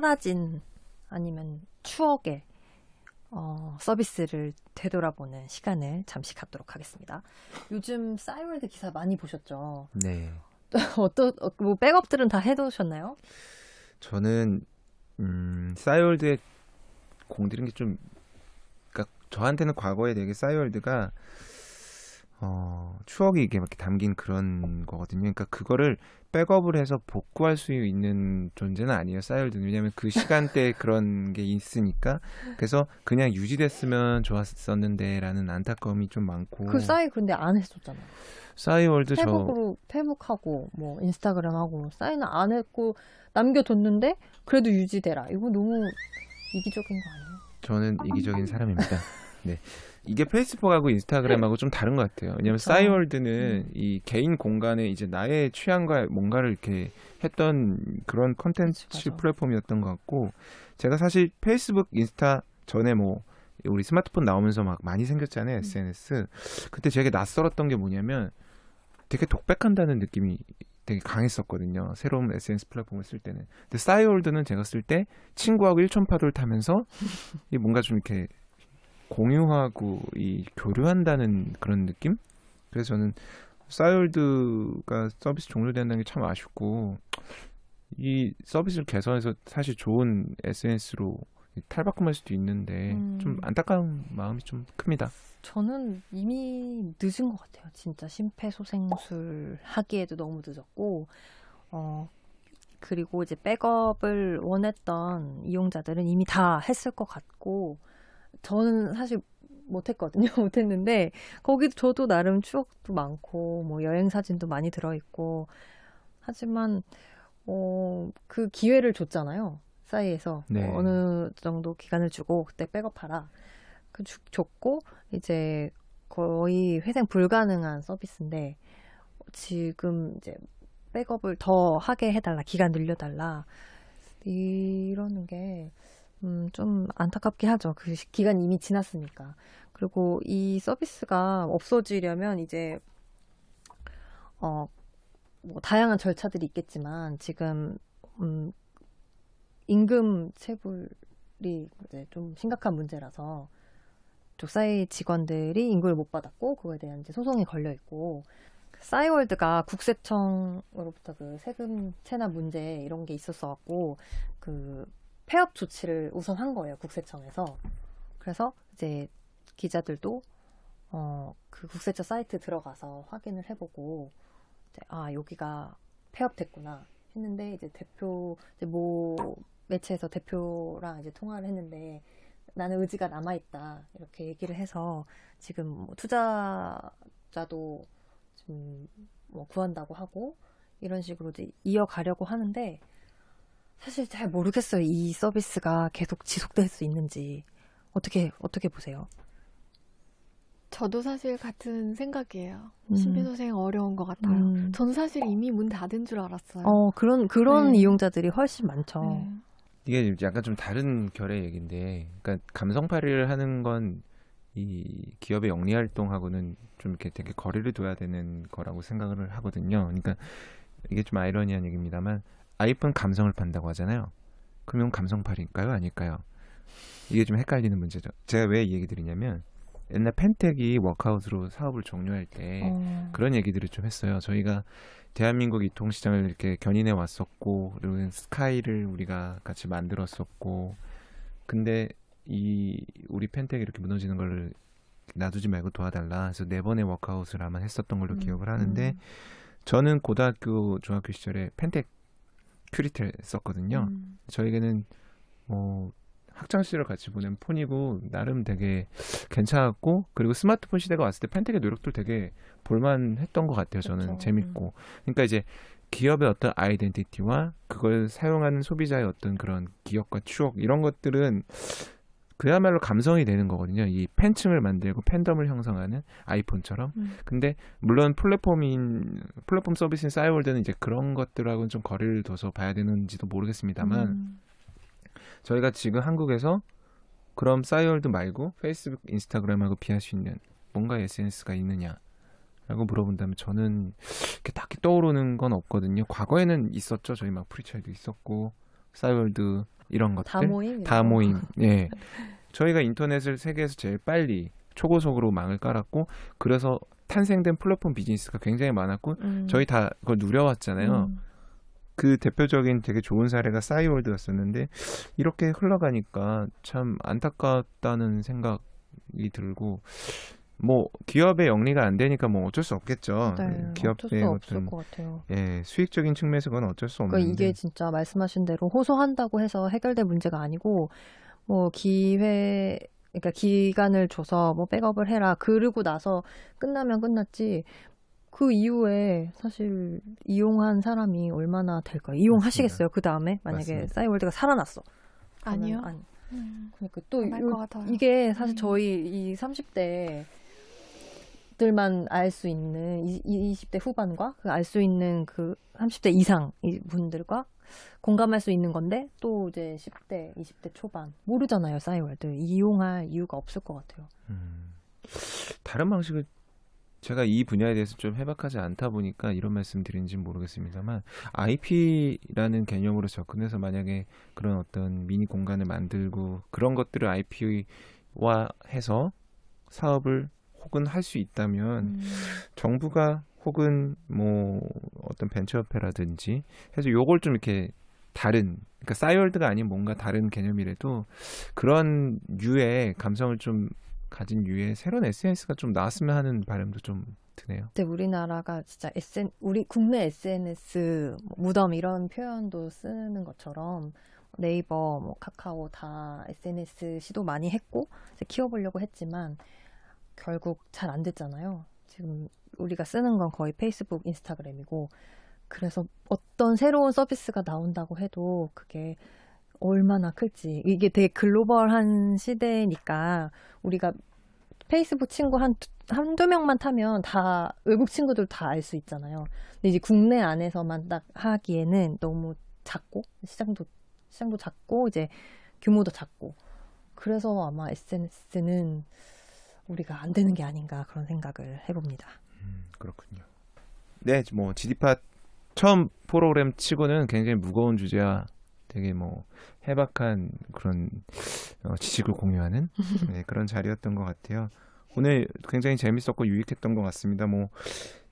사라진 아니면 추억의 서비스를 되돌아보는 시간을 잠시 갖도록 하겠습니다. 요즘 싸이월드 기사 많이 보셨죠? 네. 뭐 백업들은 다 해두셨나요? 저는 싸이월드에 공들인 게 좀, 그러니까 저한테는 과거에 되게 싸이월드가 추억이 이렇게 담긴 그런 거거든요. 그러니까 그거를 백업을 해서 복구할 수 있는 존재는 아니에요, 싸이월드는. 왜냐하면 그 시간대에 그런 게 있으니까. 그래서 그냥 유지됐으면 좋았었는데라는 안타까움이 좀 많고. 그 싸이 근데 안 했었잖아요. 싸이월드 페북하고 뭐 인스타그램하고 싸이는 안 했고 남겨뒀는데 그래도 유지되라. 이거 너무 이기적인 거 아니에요? 저는 이기적인 사람입니다. 네. 이게 페이스북하고 인스타그램하고 좀 다른 것 같아요. 왜냐면 그쵸? 싸이월드는 이 개인 공간에 이제 나의 취향과 뭔가를 이렇게 했던 그런 컨텐츠 맞아. 플랫폼이었던 것 같고, 제가 사실 페이스북, 인스타 전에 뭐 우리 스마트폰 나오면서 막 많이 생겼잖아요, SNS. 그때 되게 낯설었던 게 뭐냐면 되게 독백한다는 느낌이 되게 강했었거든요. 새로운 SNS 플랫폼을 쓸 때는. 근데 싸이월드는 제가 쓸 때 친구하고 일촌파도를 타면서 이 뭔가 좀 이렇게 공유하고 이 교류한다는 그런 느낌? 그래서 저는 싸이월드가 서비스 종료된다는 게 참 아쉽고, 이 서비스를 개선해서 사실 좋은 SNS로 탈바꿈할 수도 있는데 좀 안타까운 마음이 좀 큽니다. 저는 이미 늦은 것 같아요. 진짜 심폐소생술 하기에도 너무 늦었고, 그리고 이제 백업을 원했던 이용자들은 이미 다 했을 것 같고, 저는 사실 못했거든요. 못했는데, 거기도 저도 나름 추억도 많고, 뭐 여행 사진도 많이 들어있고, 하지만, 그 기회를 줬잖아요. 싸이에서. 네. 어느 정도 기간을 주고, 그때 백업하라. 줬고, 이제 거의 회생 불가능한 서비스인데, 지금 이제 백업을 더 하게 해달라, 기간 늘려달라, 이러는 게, 좀 안타깝게 하죠. 그 기간이 이미 지났으니까. 그리고 이 서비스가 없어지려면 이제, 뭐 다양한 절차들이 있겠지만, 지금, 임금 체불이 이제 좀 심각한 문제라서, 싸이 직원들이 임금을 못 받았고 그거에 대한 이제 소송이 걸려 있고, 싸이월드가 국세청으로부터 그 세금 체납 문제 이런 게 있었어 갖고 그 폐업 조치를 우선 한 거예요, 국세청에서. 그래서 이제 기자들도 그 국세청 사이트 들어가서 확인을 해보고 이제 여기가 폐업됐구나 했는데, 이제 이제 모 매체에서 대표랑 이제 통화를 했는데, 나는 의지가 남아있다 이렇게 얘기를 해서 지금 뭐 투자자도 좀 뭐 구한다고 하고 이런 식으로 이제 이어가려고 하는데, 사실 잘 모르겠어요. 이 서비스가 계속 지속될 수 있는지. 어떻게 보세요? 저도 사실 같은 생각이에요. 심폐소생 어려운 것 같아요. 저는 사실 이미 문 닫은 줄 알았어요. 그런 네. 이용자들이 훨씬 많죠. 네. 이게 약간 좀 다른 결의 얘기인데, 그러니까 감성팔이를 하는 건 이 기업의 영리 활동하고는 좀 이렇게 되게 거리를 둬야 되는 거라고 생각을 하거든요. 그러니까 이게 좀 아이러니한 얘기입니다만, 아이폰 감성을 판다고 하잖아요. 그러면 감성팔이일까요? 아닐까요? 이게 좀 헷갈리는 문제죠. 제가 왜 이 얘기 드리냐면, 옛날 펜텍이 워크아웃으로 사업을 종료할 때 그런 얘기들을 좀 했어요. 저희가 대한민국 유통시장을 이렇게 견인해 왔었고, 그리고 스카이를 우리가 같이 만들었었고, 근데 우리 펜텍이 이렇게 무너지는 걸 놔두지 말고 도와달라 해서 4번의 워크아웃을 아마 했었던 걸로 기억을 하는데, 저는 고등학교, 중학교 시절에 펜텍 큐리텔 썼거든요. 저에게는 뭐 학창 시절을 같이 보낸 폰이고 나름 되게 괜찮았고, 그리고 스마트폰 시대가 왔을 때 펜텍의 노력도 되게 볼만했던 것 같아요. 저는 그렇죠. 재밌고. 그러니까 이제 기업의 어떤 아이덴티티와 그걸 사용하는 소비자의 어떤 그런 기억과 추억, 이런 것들은 그야말로 감성이 되는 거거든요. 이 팬층을 만들고 팬덤을 형성하는 아이폰처럼. 근데 물론 플랫폼 서비스인 싸이월드는 이제 그런 것들하고는 좀 거리를 둬서 봐야 되는지도 모르겠습니다만, 저희가 지금 한국에서 그럼 싸이월드 말고 페이스북, 인스타그램하고 비할 수 있는 뭔가 SNS가 있느냐라고 물어본다면 저는 이렇게 딱히 떠오르는 건 없거든요. 과거에는 있었죠. 저희 막 프리차이도 있었고, 싸이월드 이런 것들 다 모임. 다 이런 거. 모임. 예. 저희가 인터넷을 세계에서 제일 빨리 초고속으로 망을 깔았고 그래서 탄생된 플랫폼 비즈니스가 굉장히 많았고 저희 다 그걸 누려왔잖아요. 그 대표적인 되게 좋은 사례가 싸이월드였었는데 이렇게 흘러가니까 참 안타깝다는 생각이 들고 뭐 기업의 영리가 안 되니까 뭐 어쩔 수 없겠죠. 네, 어쩔 기업의 수 없을 어떤 것 같아요. 예, 수익적인 측면에서 그건 어쩔 수 그러니까 없는데 이게 진짜 말씀하신 대로 호소한다고 해서 해결될 문제가 아니고 뭐 그러니까 기간을 줘서 뭐 백업을 해라 그러고 나서 끝나면 끝났지 그 이후에 사실 이용한 사람이 얼마나 될까요? 이용하시겠어요? 그 다음에 만약에 맞습니다. 싸이월드가 살아났어. 아니요. 아니. 그러니까 또 안할 것 같아요. 이게 사실 저희 이 30대들만 알 수 있는 20대 후반과 알 수 있는 그 30대 이상 이 분들과 공감할 수 있는 건데 또 이제 10대, 20대 초반 모르잖아요. 싸이월드 이용할 이유가 없을 것 같아요. 다른 방식을 제가 이 분야에 대해서 좀 해박하지 않다 보니까 이런 말씀 드리는지 모르겠습니다만 IP라는 개념으로 접근해서 만약에 그런 어떤 미니 공간을 만들고 그런 것들을 IP화해서 사업을 혹은 할 수 있다면 정부가 혹은 뭐 어떤 벤처협회라든지 해서 요걸 좀 이렇게 다른 그러니까 싸이월드가 아닌 뭔가 다른 개념이라도 그런 류의 감성을 좀 가진 류의 새로운 SNS가 좀 나왔으면 하는 바람도 좀 드네요. 근데 우리나라가 진짜 우리 국내 SNS 무덤 이런 표현도 쓰는 것처럼 네이버, 뭐 카카오 다 SNS 시도 많이 했고 이제 키워보려고 했지만 결국 잘 안 됐잖아요. 지금 우리가 쓰는 건 거의 페이스북, 인스타그램이고 그래서 어떤 새로운 서비스가 나온다고 해도 그게 얼마나 클지 이게 되게 글로벌한 시대니까 우리가 페이스북 친구 한두 명만 타면 다 외국 친구들 다 알 수 있잖아요. 근데 이제 국내 안에서만 딱 하기에는 너무 작고 시장도 작고 이제 규모도 작고 그래서 아마 SNS는 우리가 안 되는 게 아닌가 그런 생각을 해봅니다. 그렇군요. 네, 뭐 GD팟 처음 프로그램 치고는 굉장히 무거운 주제와 되게 뭐 해박한 그런 지식을 공유하는 네, 그런 자리였던 것 같아요. 오늘 굉장히 재밌었고 유익했던 것 같습니다. 뭐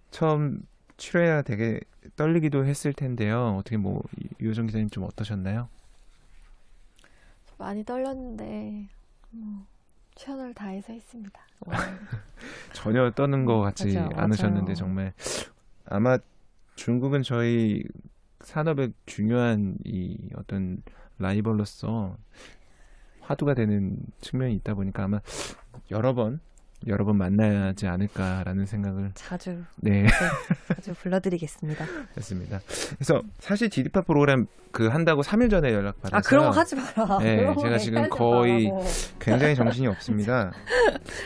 처음 출연해야 되게 떨리기도 했을 텐데요. 어떻게 뭐 유효정 기자님 좀 어떠셨나요? 많이 떨렸는데 최선을 다해서 했습니다. 전혀 떠는 것 같지 맞아요, 않으셨는데 맞아요. 정말 아마 중국은 저희 산업의 중요한 이 어떤 라이벌로서 화두가 되는 측면이 있다 보니까 아마 여러 번 만나야지 않을까라는 생각을 자주 네 자주 불러드리겠습니다. 했습니다. 그래서 사실 GD팟 프로그램 그 한다고 3일 전에 연락 받았어요. 아 그런 거 하지 마라. 네, 그런 거 제가 지금 얘기하지 거의 말라고. 굉장히 정신이 없습니다.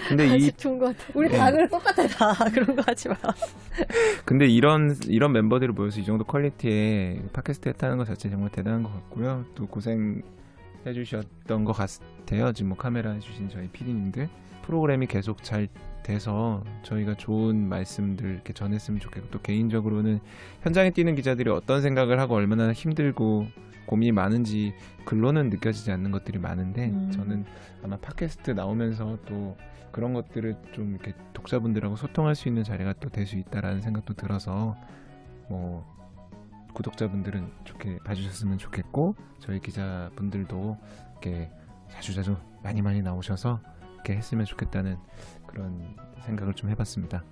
근데 아직 좋은 것 같아요. 우리 네. 다 그래 똑같아 다 그런 거 하지 마. 근데 이런 멤버들이 모여서 이 정도 퀄리티의 팟캐스트 했다는 것 자체 정말 대단한 것 같고요. 또 고생해 주셨던 것 같아요. 지금 뭐 카메라 해주신 저희 PD님들 프로그램이 계속 잘 돼서 저희가 좋은 말씀들 이렇게 전했으면 좋겠고 또 개인적으로는 현장에 뛰는 기자들이 어떤 생각을 하고 얼마나 힘들고 고민이 많은지 글로는 느껴지지 않는 것들이 많은데 저는 아마 팟캐스트 나오면서 또 그런 것들을 좀 이렇게 독자분들하고 소통할 수 있는 자리가 또 될 수 있다라는 생각도 들어서 뭐 구독자분들은 좋게 봐주셨으면 좋겠고 저희 기자분들도 이렇게 자주자주 많이 나오셔서 이렇게 했으면 좋겠다는 그런 생각을 좀 해봤습니다.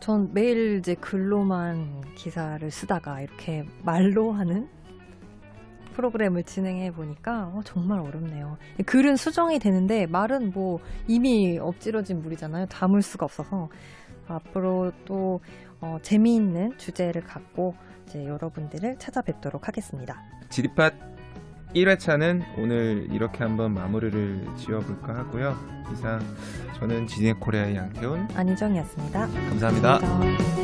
전 매일 이제 글로만 기사를 쓰다가 이렇게 말로 하는 프로그램을 진행해 보니까 정말 어렵네요. 글은 수정이 되는데 말은 뭐 이미 엎질러진 물이잖아요. 담을 수가 없어서 앞으로 또 재미있는 주제를 갖고 이제 여러분들을 찾아뵙도록 하겠습니다. GD팟 1회차는 오늘 이렇게 한번 마무리를 지어볼까 하고요. 이상 저는 지니코리아의 양태훈 안희정이었습니다. 감사합니다. 감사합니다.